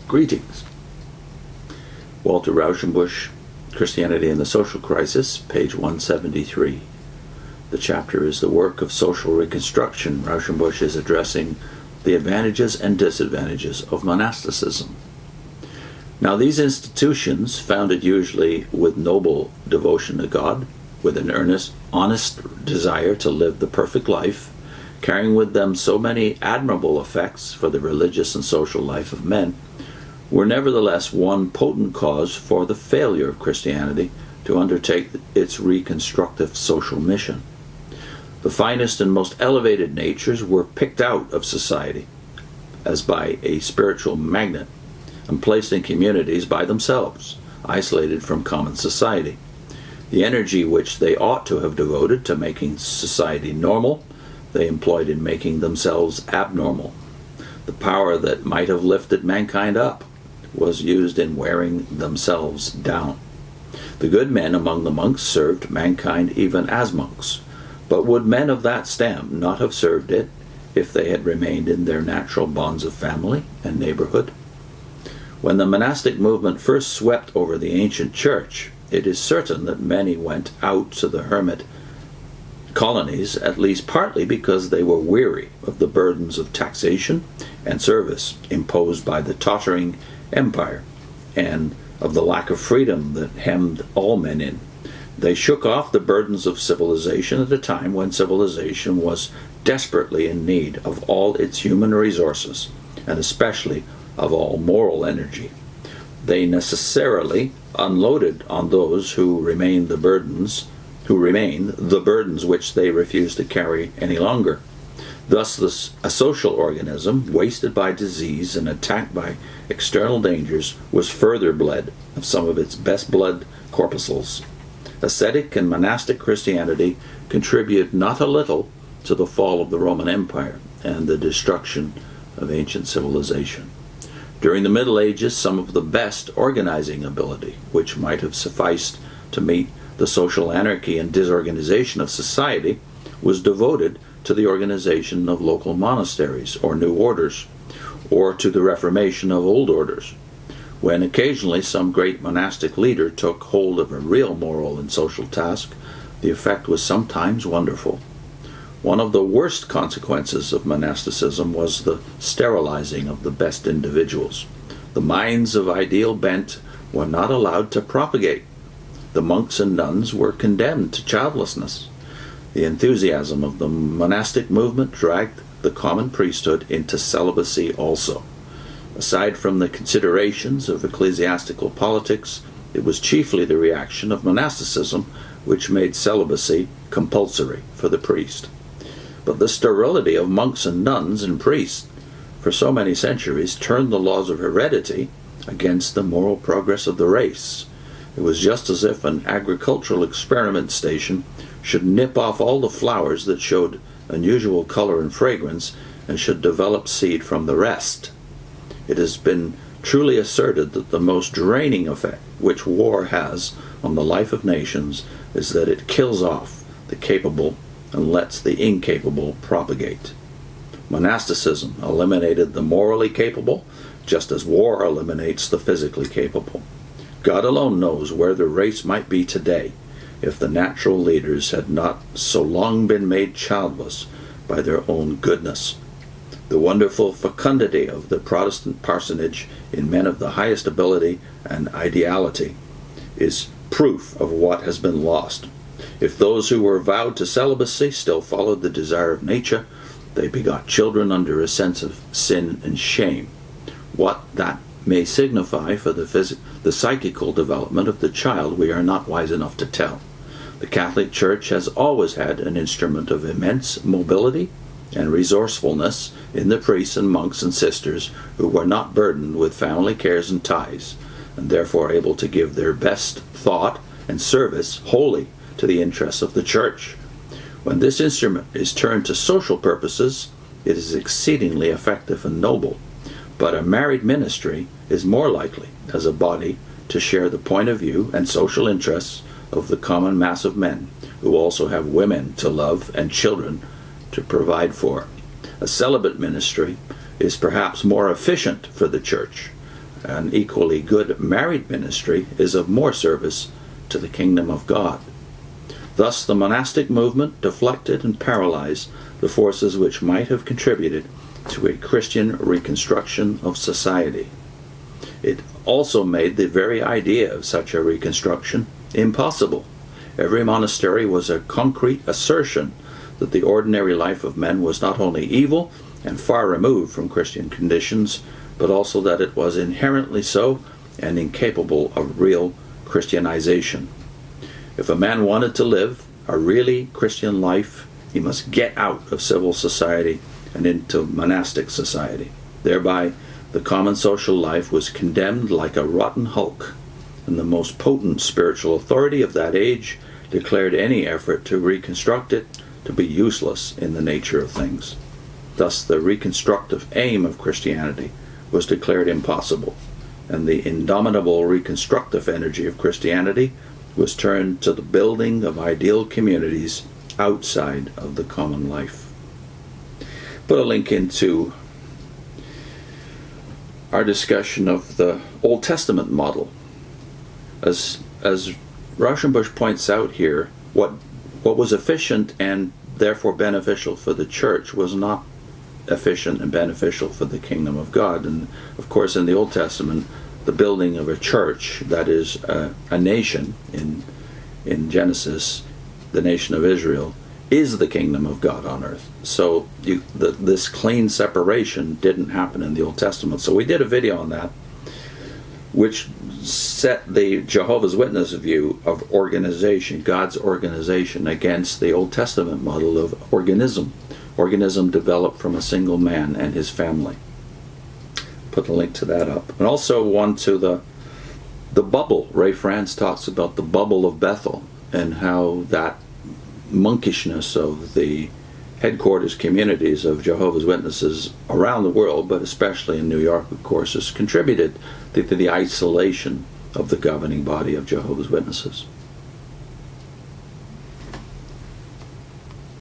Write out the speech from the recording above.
Greetings. Walter Rauschenbusch, Christianity and the Social Crisis, page 173. The chapter is the work of social reconstruction. Rauschenbusch is addressing the advantages and disadvantages of monasticism. Now, these institutions, founded usually with noble devotion to God, with an earnest, honest desire to live the perfect life, carrying with them so many admirable effects for the religious and social life of men, were nevertheless one potent cause for the failure of Christianity to undertake its reconstructive social mission. The finest and most elevated natures were picked out of society as by a spiritual magnet and placed in communities by themselves, isolated from common society. The energy which they ought to have devoted to making society normal, they employed in making themselves abnormal. The power that might have lifted mankind up was used in wearing themselves down. The good men among the monks served mankind even as monks, but would men of that stamp not have served it if they had remained in their natural bonds of family and neighborhood? When the monastic movement first swept over the ancient church, it is certain that many went out to the hermit colonies, at least partly because they were weary of the burdens of taxation and service imposed by the tottering empire, and of the lack of freedom that hemmed all men in. They shook off the burdens of civilization at a time when civilization was desperately in need of all its human resources, and especially of all moral energy. They necessarily unloaded on those who remained the burdens which they refused to carry any longer. Thus, a social organism, wasted by disease and attacked by external dangers, was further bled of some of its best blood corpuscles. Ascetic and monastic Christianity contributed not a little to the fall of the Roman Empire and the destruction of ancient civilization. During the Middle Ages, some of the best organizing ability, which might have sufficed to meet the social anarchy and disorganization of society, was devoted to the organization of local monasteries or new orders, or to the reformation of old orders. When occasionally some great monastic leader took hold of a real moral and social task, the effect was sometimes wonderful. One of the worst consequences of monasticism was the sterilizing of the best individuals. The minds of ideal bent were not allowed to propagate. The monks and nuns were condemned to childlessness. The enthusiasm of the monastic movement dragged the common priesthood into celibacy also. Aside from the considerations of ecclesiastical politics, it was chiefly the reaction of monasticism which made celibacy compulsory for the priest. But the sterility of monks and nuns and priests for so many centuries turned the laws of heredity against the moral progress of the race. It was just as if an agricultural experiment station should nip off all the flowers that showed unusual color and fragrance and should develop seed from the rest. It has been truly asserted that the most draining effect which war has on the life of nations is that it kills off the capable and lets the incapable propagate. Monasticism eliminated the morally capable, just as war eliminates the physically capable. God alone knows where the race might be today if the natural leaders had not so long been made childless by their own goodness. The wonderful fecundity of the Protestant parsonage in men of the highest ability and ideality is proof of what has been lost. If those who were vowed to celibacy still followed the desire of nature, they begot children under a sense of sin and shame. What that may signify for the psychical development of the child, we are not wise enough to tell. The Catholic Church has always had an instrument of immense mobility and resourcefulness in the priests and monks and sisters who were not burdened with family cares and ties, and therefore able to give their best thought and service wholly to the interests of the Church. When this instrument is turned to social purposes, it is exceedingly effective and noble. But a married ministry is more likely, as a body, to share the point of view and social interests of the common mass of men, who also have women to love and children to provide for. A celibate ministry is perhaps more efficient for the Church, an equally good married ministry is of more service to the kingdom of God. Thus the monastic movement deflected and paralyzed the forces which might have contributed to a Christian reconstruction of society. It also made the very idea of such a reconstruction impossible. Every monastery was a concrete assertion that the ordinary life of men was not only evil and far removed from Christian conditions, but also that it was inherently so and incapable of real Christianization. If a man wanted to live a really Christian life, he must get out of civil society and into monastic society. Thereby, the common social life was condemned like a rotten hulk, and the most potent spiritual authority of that age declared any effort to reconstruct it to be useless in the nature of things. Thus, the reconstructive aim of Christianity was declared impossible, and the indomitable reconstructive energy of Christianity was turned to the building of ideal communities outside of the common life. Put a link into our discussion of the Old Testament model. As Rauschenbusch points out here, what was efficient and therefore beneficial for the church was not efficient and beneficial for the kingdom of God. And of course, in the Old Testament, the building of a church, that is a nation in Genesis, the nation of Israel, is the kingdom of God on earth. So this clean separation didn't happen in the Old Testament. So we did a video on that, which set the Jehovah's Witness view of organization, God's organization, against the Old Testament model of organism. Organism developed from a single man and his family. Put a link to that up. And also one to the bubble. Ray France talks about the bubble of Bethel and how that monkishness of the headquarters communities of Jehovah's Witnesses around the world, but especially in New York, of course, has contributed to the isolation of the governing body of Jehovah's Witnesses.